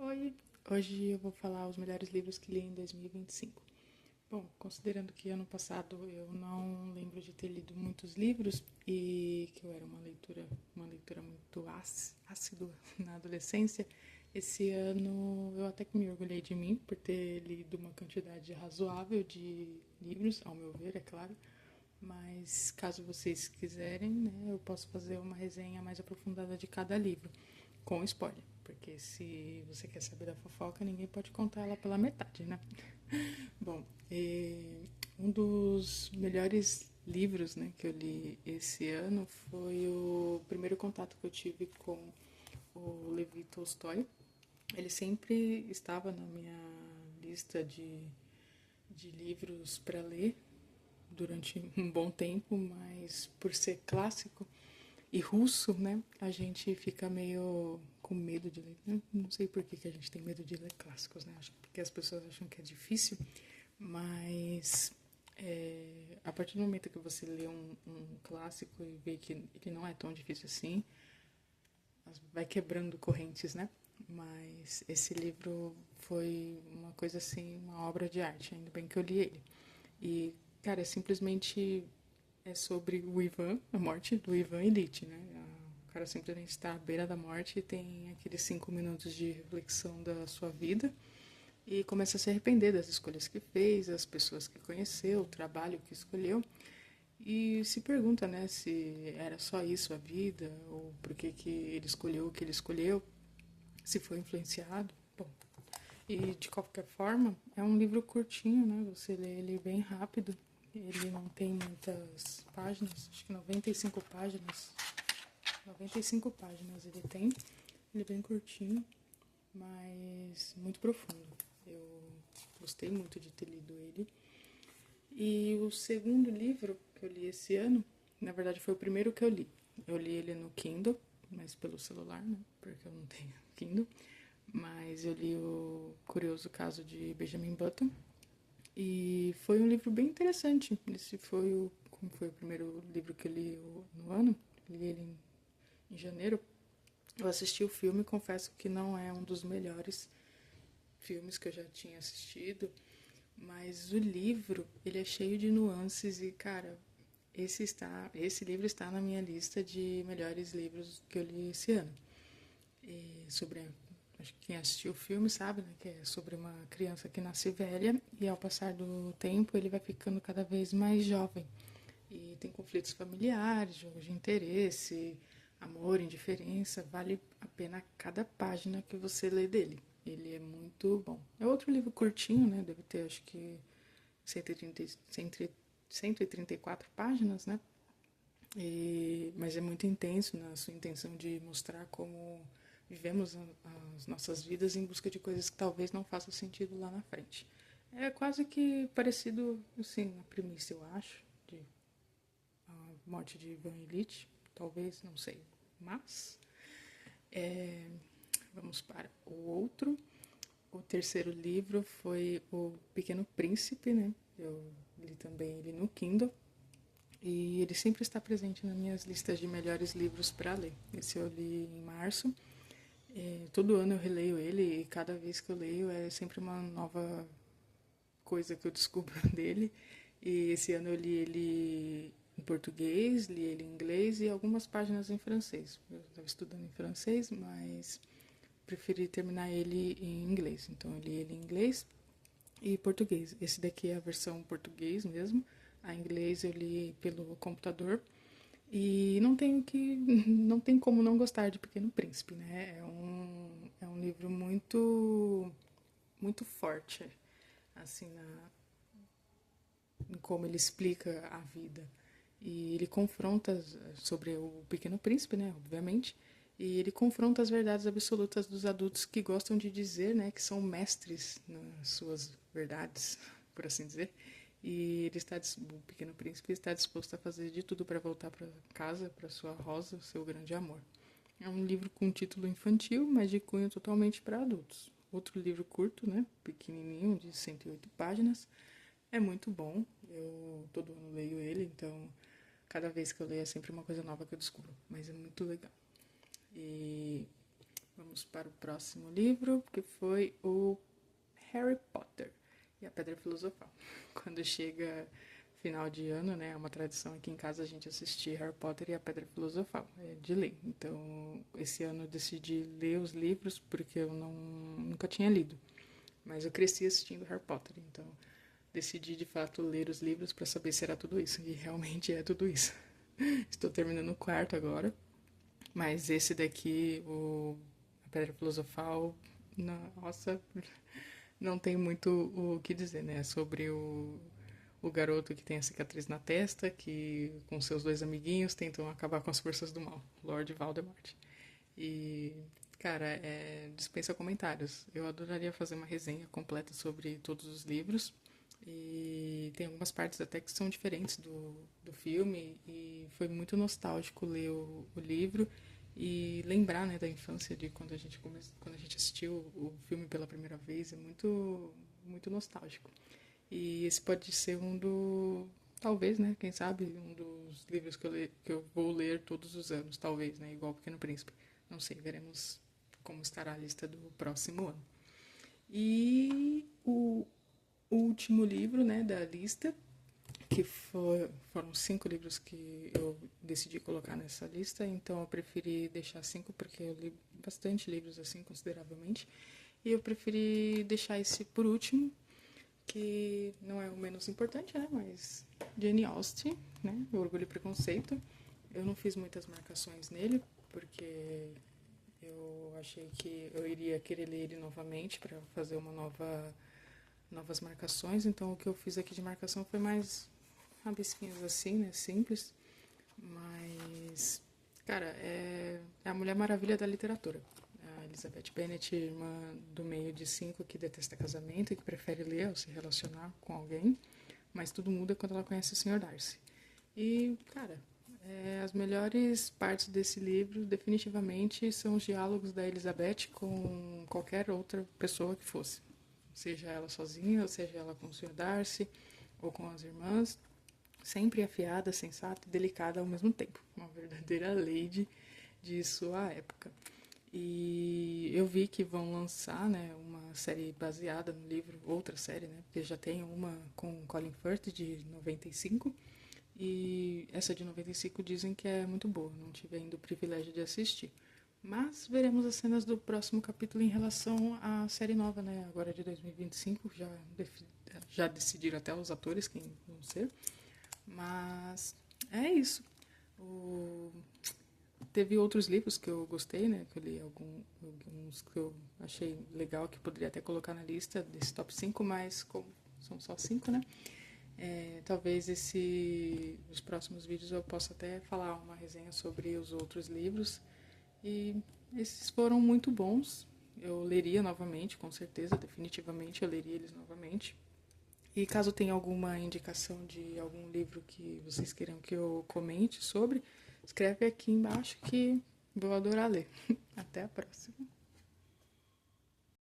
Oi, hoje eu vou falar os melhores livros que li em 2025. Bom, considerando que ano passado eu não lembro de ter lido muitos livros e que eu era uma leitura muito ácida na adolescência, esse ano eu até que me orgulhei de mim por ter lido uma quantidade razoável de livros, ao meu ver, é claro. Mas caso vocês quiserem, né, eu posso fazer uma resenha mais aprofundada de cada livro, com spoiler. Porque se você quer saber da fofoca, ninguém pode contar ela pela metade, né? Bom, um dos melhores livros, né, que eu li esse ano foi o primeiro contato que eu tive com o Levi Tolstói. Ele sempre estava na minha lista de livros para ler durante um bom tempo, mas por ser clássico e russo, né, a gente fica meio com medo de ler. Não sei por que, que a gente tem medo de ler clássicos, né? Acho que porque as pessoas acham que é difícil, mas a partir do momento que você lê um clássico e vê que ele não é tão difícil assim, vai quebrando correntes, né? Mas esse livro foi uma coisa assim, uma obra de arte, ainda bem que eu li ele. E, cara, simplesmente é sobre o Ivan, a morte do Ivan Ilitch, né? O cara simplesmente está à beira da morte e tem aqueles 5 minutos de reflexão da sua vida e começa a se arrepender das escolhas que fez, as pessoas que conheceu, o trabalho que escolheu. E se pergunta, né, se era só isso a vida, ou por que, que ele escolheu o que ele escolheu, se foi influenciado. Bom, e de qualquer forma, é um livro curtinho, né? Você lê ele bem rápido. Ele não tem muitas páginas, acho que 95 páginas. 95 páginas ele tem. Ele é bem curtinho, mas muito profundo. Eu gostei muito de ter lido ele. E o segundo livro que eu li esse ano, na verdade foi o primeiro que eu li. Eu li ele no Kindle, mas pelo celular, né? Porque eu não tenho Kindle. Mas eu li o Curioso Caso de Benjamin Button. E foi um livro bem interessante. Esse foi como foi o primeiro livro que eu li no ano. Eu li ele em janeiro. Eu assisti o filme e confesso que não é um dos melhores filmes que eu já tinha assistido. Mas o livro, ele é cheio de nuances e, cara, esse livro está na minha lista de melhores livros que eu li esse ano. E acho que quem assistiu o filme sabe, né, que é sobre uma criança que nasce velha e ao passar do tempo ele vai ficando cada vez mais jovem. E tem conflitos familiares, jogos de interesse, amor, indiferença. Vale a pena cada página que você lê dele. Ele é muito bom. É outro livro curtinho, né? Deve ter acho que 134 páginas, né? Mas é muito intenso na sua intenção de mostrar como vivemos as nossas vidas em busca de coisas que talvez não façam sentido lá na frente. É quase que parecido, assim, na premissa, eu acho, de a morte de Ivan Ilitch, talvez, não sei. Mas, vamos para o outro. O terceiro livro foi O Pequeno Príncipe, né? Eu li também ele no Kindle. E ele sempre está presente nas minhas listas de melhores livros para ler. Esse eu li em março. Todo ano eu releio ele e cada vez que eu leio é sempre uma nova coisa que eu descubro dele. E esse ano eu li ele em português, li ele em inglês e algumas páginas em francês. Eu estava estudando em francês, mas preferi terminar ele em inglês. Então eu li ele em inglês e português. Esse daqui é a versão português mesmo. A inglês eu li pelo computador. E não tem como não gostar de Pequeno Príncipe, né? É um livro muito forte, assim, em como ele explica a vida. E ele confronta sobre o Pequeno Príncipe, né? Obviamente. E ele confronta as verdades absolutas dos adultos que gostam de dizer, né, que são mestres nas suas verdades, por assim dizer. E o Pequeno Príncipe está disposto a fazer de tudo para voltar para casa, para sua Rosa, o seu grande amor. É um livro com título infantil, mas de cunho totalmente para adultos. Outro livro curto, né, pequenininho, de 108 páginas. É muito bom. Eu todo ano leio ele, então cada vez que eu leio é sempre uma coisa nova que eu descubro. Mas é muito legal. E vamos vamos para o próximo livro, que foi o Harry Potter e a Pedra Filosofal. Quando chega final de ano, né, é uma tradição aqui em casa a gente assistir Harry Potter e a Pedra Filosofal, é de ler. Então, esse ano eu decidi ler os livros porque eu nunca tinha lido, mas eu cresci assistindo Harry Potter, então decidi de fato ler os livros para saber se era tudo isso, e realmente é tudo isso. Estou terminando o quarto agora, mas esse daqui, a Pedra Filosofal, nossa, não tem muito o que dizer, né? Sobre o garoto que tem a cicatriz na testa, que com seus dois amiguinhos tentam acabar com as forças do mal, Lord Voldemort. E, cara, dispensa comentários. Eu adoraria fazer uma resenha completa sobre todos os livros. E tem algumas partes até que são diferentes do filme. E foi muito nostálgico ler o livro e lembrar, né, da infância, de quando a gente assistiu o filme pela primeira vez. É muito, muito nostálgico. E esse pode ser talvez, né, quem sabe, um dos livros que eu vou ler todos os anos, talvez, né, igual o Pequeno Príncipe. Não sei, veremos como estará a lista do próximo ano. E o último livro, né, da lista, que foram 5 livros que eu decidi colocar nessa lista, então eu preferi deixar 5 porque eu li bastante livros assim, consideravelmente, e eu preferi deixar esse por último, que não é o menos importante, né, mas Jane Austen, né, Orgulho e Preconceito. Eu não fiz muitas marcações nele, porque eu achei que eu iria querer ler ele novamente para fazer novas marcações, então o que eu fiz aqui de marcação foi mais rabisquinhos assim, né, simples, mas, cara, é a Mulher Maravilha da literatura. A Elizabeth Bennet, irmã do meio de 5, que detesta casamento e que prefere ler ou se relacionar com alguém, mas tudo muda quando ela conhece o Sr. Darcy. E, cara, as melhores partes desse livro definitivamente são os diálogos da Elizabeth com qualquer outra pessoa que fosse, seja ela sozinha, ou seja ela com o Sr. Darcy ou com as irmãs, sempre afiada, sensata e delicada ao mesmo tempo, uma verdadeira lady de sua época. E eu vi que vão lançar, né, uma série baseada no livro, outra série, né, porque já tem uma com Colin Firth de 95, e essa de 95 dizem que é muito boa, não tive ainda o privilégio de assistir. Mas veremos as cenas do próximo capítulo em relação à série nova, né, agora de 2025, já decidiram até os atores quem vão ser. Mas é isso. Teve outros livros que eu gostei, né? Que eu li alguns que eu achei legal, que poderia até colocar na lista desse top 5, mas como são só 5, né? Talvez os próximos vídeos eu possa até falar uma resenha sobre os outros livros. E esses foram muito bons. Eu leria novamente, com certeza, definitivamente eu leria eles novamente. E caso tenha alguma indicação de algum livro que vocês queiram que eu comente sobre, escreve aqui embaixo que vou adorar ler. Até a próxima.